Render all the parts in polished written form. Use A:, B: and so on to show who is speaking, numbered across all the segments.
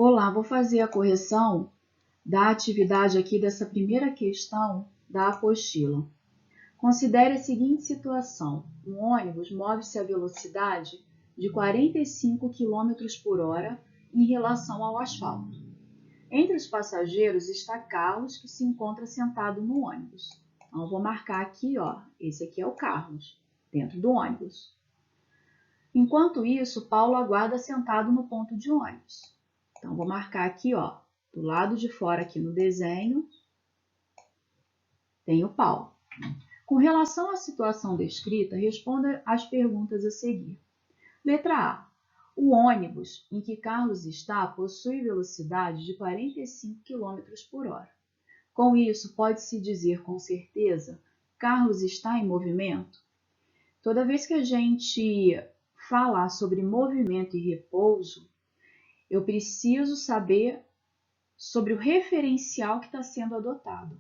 A: Olá, vou fazer a correção da atividade aqui dessa primeira questão da apostila. Considere a seguinte situação. Um ônibus move-se a velocidade de 45 km por hora em relação ao asfalto. Entre os passageiros está Carlos, que se encontra sentado no ônibus. Então, eu vou marcar aqui, ó, esse aqui é o Carlos, dentro do ônibus. Enquanto isso, Paulo aguarda sentado no ponto de ônibus. Então, vou marcar aqui, ó, do lado de fora aqui no desenho, tem o Paulo. Com relação à situação descrita, responda as perguntas a seguir. Letra A. O ônibus em que Carlos está possui velocidade de 45 km por hora. Com isso, pode-se dizer com certeza, Carlos está em movimento? Toda vez que a gente falar sobre movimento e repouso, eu preciso saber sobre o referencial que está sendo adotado.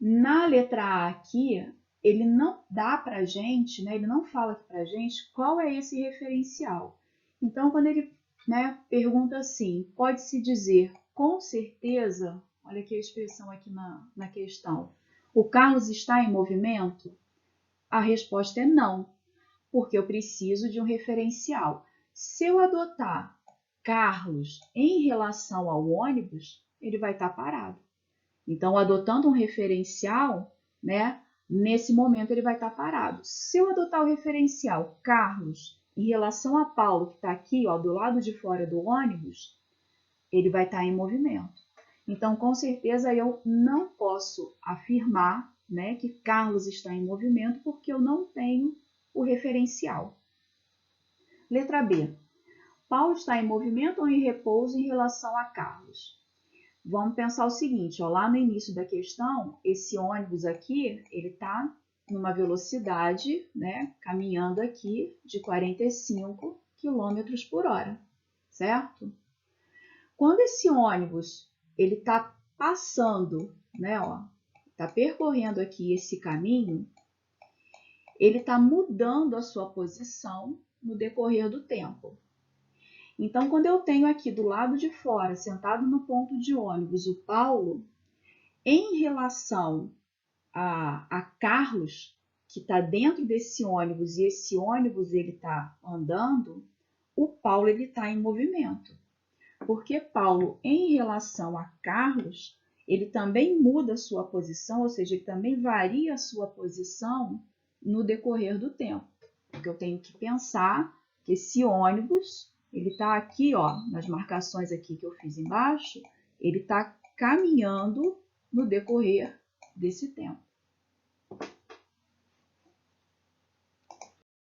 A: Na letra A aqui, ele não dá para a gente, né, ele não fala aqui para a gente qual é esse referencial. Então, quando ele pergunta assim, pode-se dizer com certeza, olha aqui a expressão aqui na questão, o Carlos está em movimento? A resposta é não, porque eu preciso de um referencial. Se eu adotar Carlos em relação ao ônibus, ele vai estar parado. Então, adotando um referencial, né, nesse momento ele vai estar parado. Se eu adotar o referencial Carlos em relação a Paulo, que está aqui, ó, do lado de fora do ônibus, ele vai estar em movimento. Então, com certeza, eu não posso afirmar, né, que Carlos está em movimento, porque eu não tenho o referencial. Letra B. Paulo está em movimento ou em repouso em relação a Carlos? Vamos pensar o seguinte, ó, lá no início da questão, esse ônibus aqui, ele está numa velocidade, né, caminhando aqui de 45 km por hora, certo? Quando esse ônibus ele está passando, né, ó, está percorrendo aqui esse caminho, ele está mudando a sua posição no decorrer do tempo. Então, quando eu tenho aqui do lado de fora, sentado no ponto de ônibus, o Paulo, em relação a Carlos, que está dentro desse ônibus, e esse ônibus ele está andando, o Paulo está em movimento. Porque Paulo, em relação a Carlos, ele também muda a sua posição, ou seja, ele também varia a sua posição no decorrer do tempo. Porque eu tenho que pensar que esse ônibus, ele está aqui, ó, nas marcações aqui que eu fiz embaixo, ele está caminhando no decorrer desse tempo.